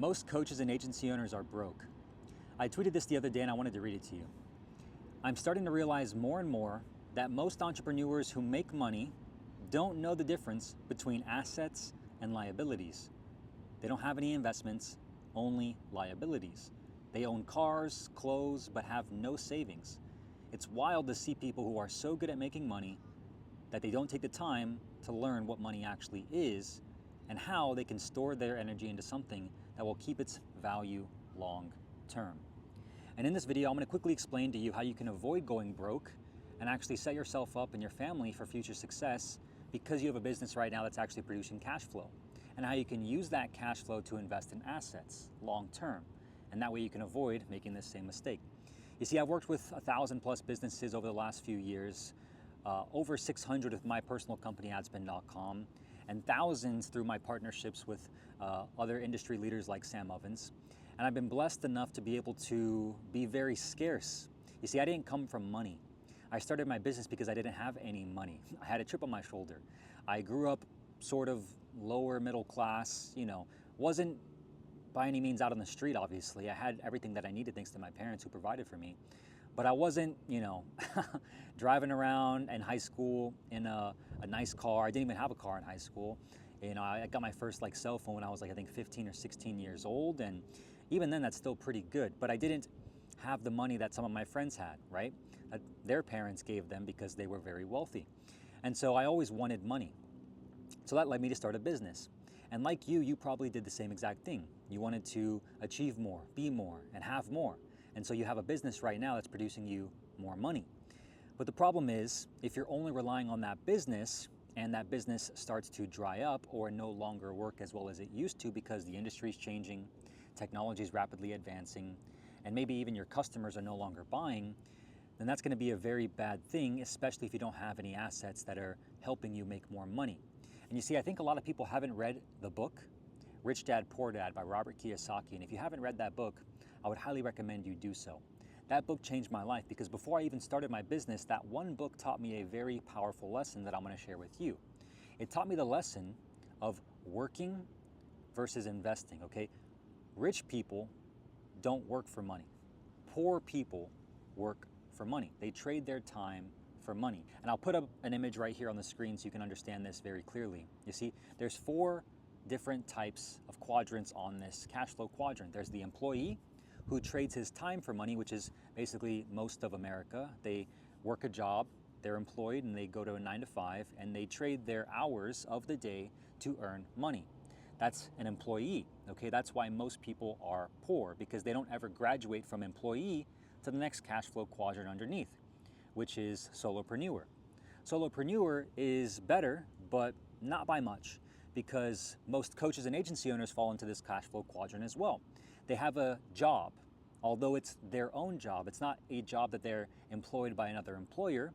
Most coaches and agency owners are broke. I tweeted this the other day and I wanted to read it to you. I'm starting to realize more and more that most entrepreneurs who make money don't know the difference between assets and liabilities. They don't have any investments, only liabilities. They own cars, clothes, but have no savings. It's wild to see people who are so good at making money that they don't take the time to learn what money actually is and how they can store their energy into something that will keep its value long term. And in this video, I'm going to quickly explain to you how you can avoid going broke and actually set yourself up and your family for future success because you have a business right now that's actually producing cash flow, and how you can use that cash flow to invest in assets long term. And that way you can avoid making this same mistake. You see, I've worked with 1,000+ businesses over the last few years, over 600 with my personal company, adspin.com, and thousands through my partnerships with other industry leaders like Sam Ovens. And I've been blessed enough to be able to be very scarce. You see, I didn't come from money. I started my business because I didn't have any money. I had a chip on my shoulder. I grew up sort of lower middle class, wasn't by any means out on the street, obviously. I had everything that I needed thanks to my parents who provided for me. But I wasn't, driving around in high school in a nice car. I didn't even have a car in high school. I got my first cell phone when I was I think 15 or 16 years old. And even then, that's still pretty good. But I didn't have the money that some of my friends had, right? That their parents gave them because they were very wealthy. And so I always wanted money. So that led me to start a business. And like you probably did the same exact thing. You wanted to achieve more, be more, and have more. And so you have a business right now that's producing you more money. But the problem is, if you're only relying on that business and that business starts to dry up or no longer work as well as it used to because the industry is changing, technology is rapidly advancing, and maybe even your customers are no longer buying, then that's going to be a very bad thing, especially if you don't have any assets that are helping you make more money. And you see, I think a lot of people haven't read the book, Rich Dad, Poor Dad by Robert Kiyosaki. And if you haven't read that book, I would highly recommend you do so. That book changed my life because before I even started my business, that one book taught me a very powerful lesson that I'm going to share with you. It taught me the lesson of working versus investing, okay? Rich people don't work for money. Poor people work for money. They trade their time for money. And I'll put up an image right here on the screen so you can understand this very clearly. You see, there's 4 different types of quadrants on this cash flow quadrant. There's the employee who trades his time for money, which is basically most of America. They work a job, they're employed, and they go to a 9 to 5, and they trade their hours of the day to earn money. That's an employee, okay? That's why most people are poor, because they don't ever graduate from employee to the next cash flow quadrant underneath, which is solopreneur. Solopreneur is better, but not by much, because most coaches and agency owners fall into this cash flow quadrant as well. They have a job, although it's their own job. It's not a job that they're employed by another employer.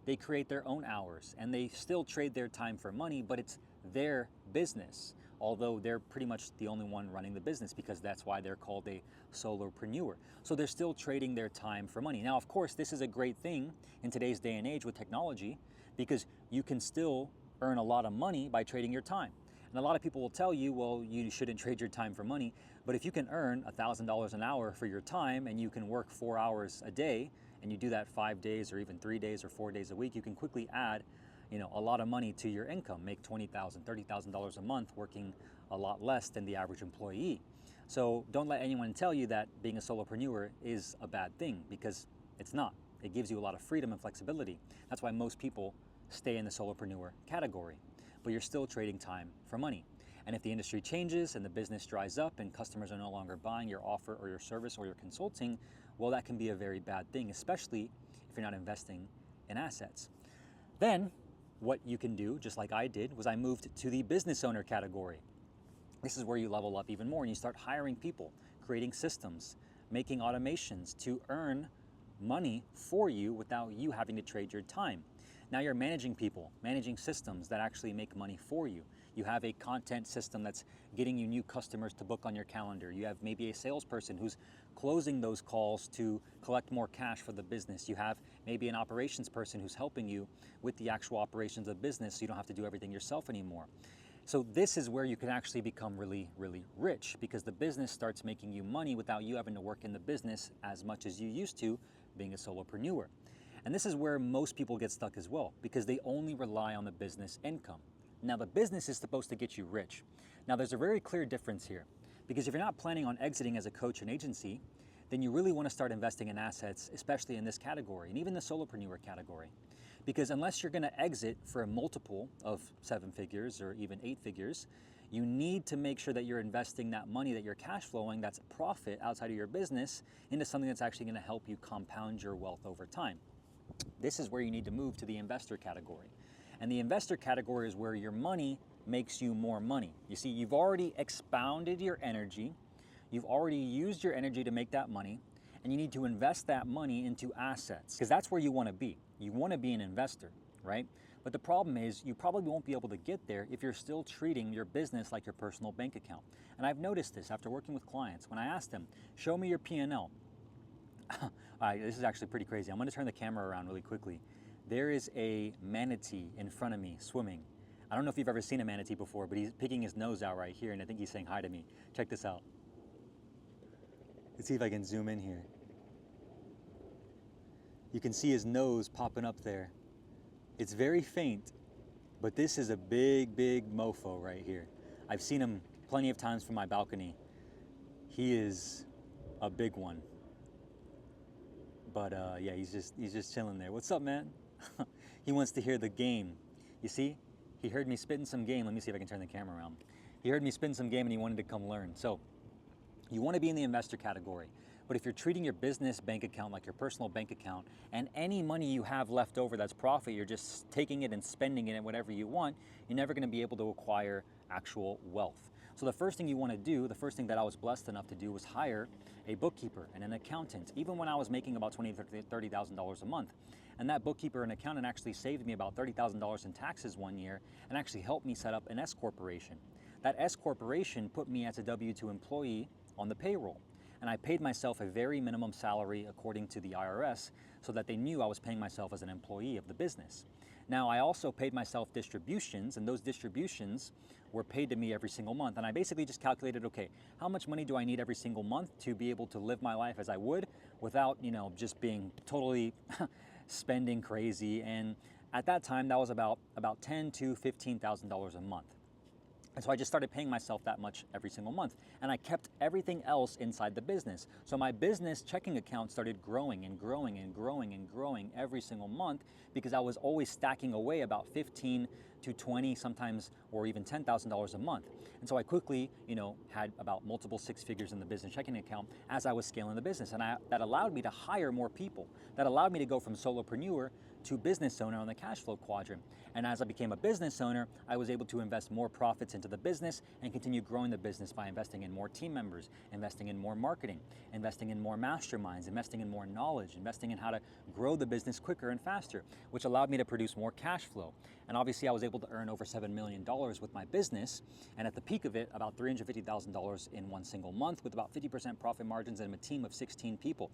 They create their own hours and they still trade their time for money, but it's their business, although they're pretty much the only one running the business because that's why they're called a solopreneur. So they're still trading their time for money. Now, of course, this is a great thing in today's day and age with technology because you can still earn a lot of money by trading your time. And a lot of people will tell you, well, you shouldn't trade your time for money. But if you can earn $1,000 an hour for your time and you can work 4 hours a day and you do that 5 days or even 3 days or 4 days a week, you can quickly add a lot of money to your income, make $20,000, $30,000 a month working a lot less than the average employee. So don't let anyone tell you that being a solopreneur is a bad thing, because it's not. It gives you a lot of freedom and flexibility. That's why most people stay in the solopreneur category, but you're still trading time for money. And if the industry changes and the business dries up and customers are no longer buying your offer or your service or your consulting, well, that can be a very bad thing, especially if you're not investing in assets. Then what you can do, just like I did, was I moved to the business owner category. This is where you level up even more and you start hiring people, creating systems, making automations to earn money for you without you having to trade your time. Now you're managing people, managing systems that actually make money for you. You have a content system that's getting you new customers to book on your calendar. You have maybe a salesperson who's closing those calls to collect more cash for the business. You have maybe an operations person who's helping you with the actual operations of business so you don't have to do everything yourself anymore. So this is where you can actually become really, really rich, because the business starts making you money without you having to work in the business as much as you used to being a solopreneur. And this is where most people get stuck as well, because they only rely on the business income. Now, the business is supposed to get you rich. Now, there's a very clear difference here, because if you're not planning on exiting as a coach and agency, then you really want to start investing in assets, especially in this category and even the solopreneur category. Because unless you're going to exit for a multiple of 7 figures or even 8 figures, you need to make sure that you're investing that money that you're cash flowing, that's profit outside of your business, into something that's actually going to help you compound your wealth over time. This is where you need to move to the investor category. And the investor category is where your money makes you more money. You see, you've already expounded your energy, you've already used your energy to make that money, and you need to invest that money into assets, because that's where you want to be. You want to be an investor, right? But the problem is you probably won't be able to get there if you're still treating your business like your personal bank account. And I've noticed this after working with clients. When I ask them, show me your P&L. This is actually pretty crazy. I'm going to turn the camera around really quickly. There is a manatee in front of me swimming. I don't know if you've ever seen a manatee before, but he's picking his nose out right here, and I think he's saying hi to me. Check this out. Let's see if I can zoom in here. You can see his nose popping up there. It's very faint, but this is a big, big mofo right here. I've seen him plenty of times from my balcony. He is a big one. But yeah, he's just chilling there. What's up, man? He wants to hear the game. You see, he heard me spitting some game. Let me see if I can turn the camera around. He heard me spitting some game and he wanted to come learn. So you want to be in the investor category. But if you're treating your business bank account like your personal bank account, and any money you have left over that's profit, you're just taking it and spending it in whatever you want, you're never going to be able to acquire actual wealth. So the first thing you want to do, the first thing that I was blessed enough to do, was hire a bookkeeper and an accountant, even when I was making about $20,000 to $30,000 a month. And that bookkeeper and accountant actually saved me about $30,000 in taxes one year and actually helped me set up an S corporation. That S corporation put me as a W-2 employee on the payroll. And I paid myself a very minimum salary according to the IRS so that they knew I was paying myself as an employee of the business. Now, I also paid myself distributions, and those distributions were paid to me every single month. And I basically just calculated, okay, how much money do I need every single month to be able to live my life as I would without, just being totally spending crazy. And at that time, that was about $10,000 to $15,000 a month. And so I just started paying myself that much every single month. And I kept everything else inside the business. So my business checking account started growing and growing and growing and growing every single month, because I was always stacking away about $15,000 to $20,000, sometimes, or even $10,000 a month. And so I quickly, had about multiple 6 figures in the business checking account as I was scaling the business. And that allowed me to hire more people. That allowed me to go from solopreneur to business owner on the cash flow quadrant. And as I became a business owner, I was able to invest more profits into the business and continue growing the business by investing in more team members, investing in more marketing, investing in more masterminds, investing in more knowledge, investing in how to grow the business quicker and faster, which allowed me to produce more cash flow. And obviously I was able to earn over $7 million with my business. And at the peak of it, about $350,000 in one single month, with about 50% profit margins and a team of 16 people.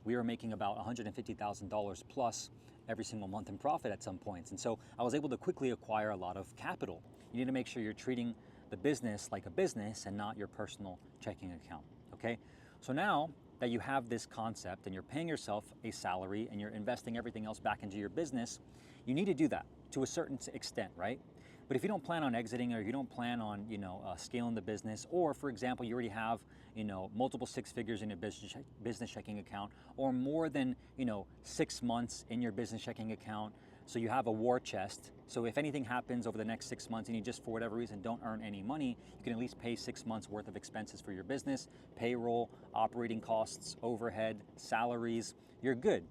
We were making about $150,000 plus every single month in profit at some points. And so I was able to quickly acquire a lot of capital. You need to make sure you're treating the business like a business and not your personal checking account, okay? So now that you have this concept and you're paying yourself a salary and you're investing everything else back into your business, you need to do that to a certain extent, right? But if you don't plan on exiting, or you don't plan on, scaling the business, or for example, you already have, multiple 6 figures in your business checking account, or more than, 6 months in your business checking account, so you have a war chest. So if anything happens over the next 6 months and you just, for whatever reason, don't earn any money, you can at least pay 6 months worth of expenses for your business, payroll, operating costs, overhead, salaries, you're good.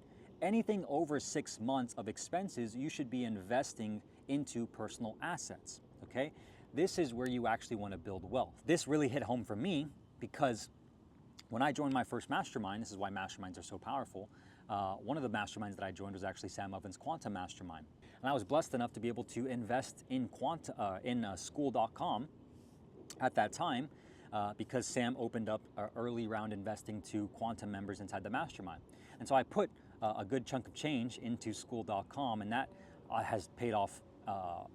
Anything over 6 months of expenses, you should be investing into personal assets, okay? This is where you actually want to build wealth. This really hit home for me because when I joined my first mastermind, this is why masterminds are so powerful, one of the masterminds that I joined was actually Sam Oven's Quantum Mastermind. And I was blessed enough to be able to invest in school.com at that time because Sam opened up early round investing to quantum members inside the mastermind. And so I put a good chunk of change into school.com, and that has paid off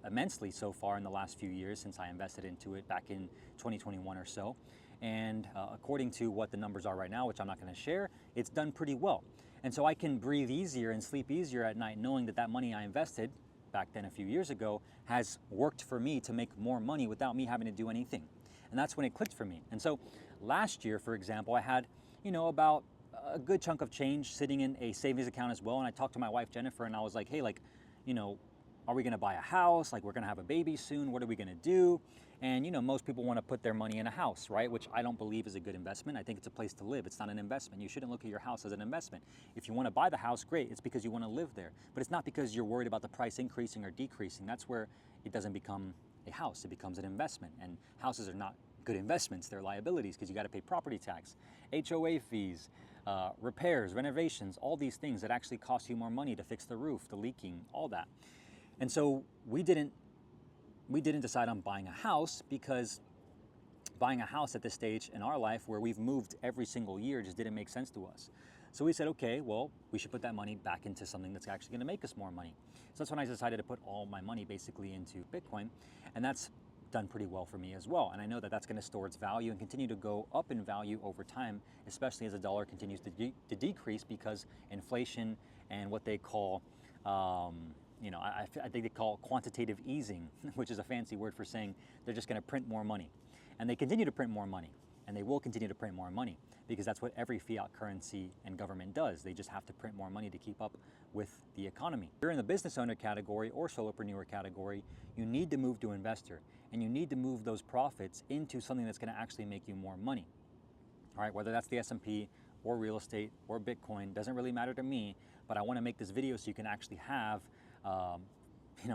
immensely so far in the last few years since I invested into it back in 2021 or so. And according to what the numbers are right now, which I'm not going to share, it's done pretty well. And so I can breathe easier and sleep easier at night knowing that that money I invested back then a few years ago has worked for me to make more money without me having to do anything. And that's when it clicked for me. And so last year, for example, I had, about a good chunk of change sitting in a savings account as well. And I talked to my wife, Jennifer, and I was like, hey, are we going to buy a house? Like, we're going to have a baby soon. What are we going to do? And, most people want to put their money in a house, right? Which I don't believe is a good investment. I think it's a place to live. It's not an investment. You shouldn't look at your house as an investment. If you want to buy the house, great. It's because you want to live there. But it's not because you're worried about the price increasing or decreasing. That's where it doesn't become a house. It becomes an investment. And houses are not good investments. They're liabilities because you got to pay property tax, HOA fees, repairs, renovations, all these things that actually cost you more money to fix the roof, the leaking, all that. And so we didn't decide on buying a house because buying a house at this stage in our life where we've moved every single year just didn't make sense to us. So we said, okay, well, we should put that money back into something that's actually going to make us more money. So that's when I decided to put all my money basically into Bitcoin, and that's done pretty well for me as well. And I know that that's going to store its value and continue to go up in value over time, especially as the dollar continues to decrease because inflation and what they call I think they call it quantitative easing, which is a fancy word for saying they're just going to print more money. And they continue to print more money, and they will continue to print more money because that's what every fiat currency and government does. They just have to print more money to keep up with the economy. If you're in the business owner category or solopreneur category, you need to move to investor, and you need to move those profits into something that's going to actually make you more money. All right, whether that's the S&P or real estate or Bitcoin, doesn't really matter to me, but I want to make this video so you can actually have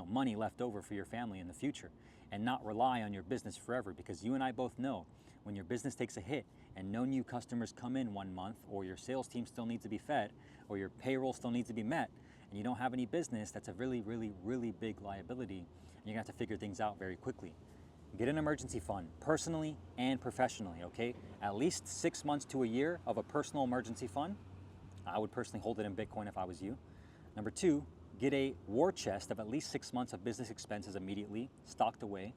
money left over for your family in the future and not rely on your business forever, because you and I both know when your business takes a hit and no new customers come in 1 month, or your sales team still needs to be fed, or your payroll still needs to be met, and you don't have any business, that's a really, really, really big liability, and you're gonna have to figure things out very quickly. Get an emergency fund, personally and professionally, okay? At least 6 months to a year of a personal emergency fund. I would personally hold it in Bitcoin if I was you. Number 2, get a war chest of at least 6 months of business expenses immediately, stocked away.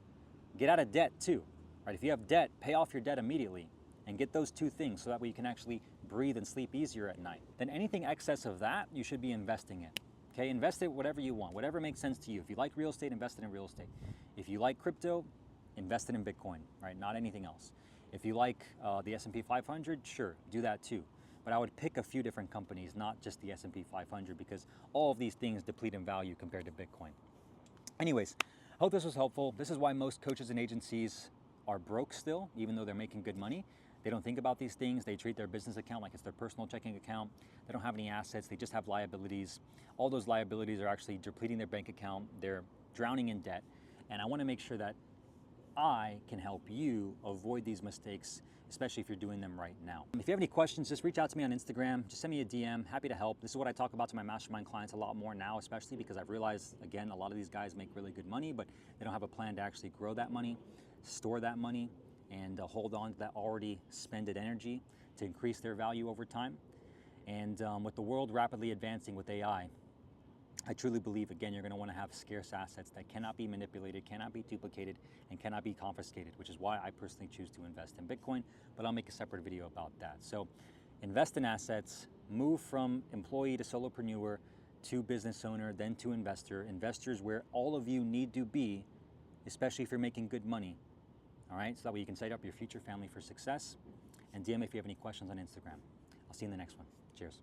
Get out of debt too, right? If you have debt, pay off your debt immediately and get those 2 things so that way you can actually breathe and sleep easier at night. Then anything excess of that, you should be investing in, okay? Invest it whatever you want, whatever makes sense to you. If you like real estate, invest it in real estate. If you like crypto, invest it in Bitcoin, right? Not anything else. If you like the S&P 500, sure, do that too. But I would pick a few different companies, not just the S&P 500, because all of these things deplete in value compared to Bitcoin. Anyways, I hope this was helpful. This is why most coaches and agencies are broke still, even though they're making good money. They don't think about these things. They treat their business account like it's their personal checking account. They don't have any assets. They just have liabilities. All those liabilities are actually depleting their bank account. They're drowning in debt. And I want to make sure that I can help you avoid these mistakes, especially if you're doing them right now. If you have any questions, just reach out to me on Instagram. Just send me a DM. Happy to help. This is what I talk about to my mastermind clients a lot more now, especially because I've realized, again, a lot of these guys make really good money, but they don't have a plan to actually grow that money, store that money, and hold on to that already spended energy to increase their value over time. And with the world rapidly advancing with AI, I truly believe, again, you're going to want to have scarce assets that cannot be manipulated, cannot be duplicated, and cannot be confiscated, which is why I personally choose to invest in Bitcoin, but I'll make a separate video about that. So invest in assets, move from employee to solopreneur to business owner, then to investor. Investors where all of you need to be, especially if you're making good money, all right? So that way you can set up your future family for success. And DM if you have any questions on Instagram. I'll see you in the next one. Cheers.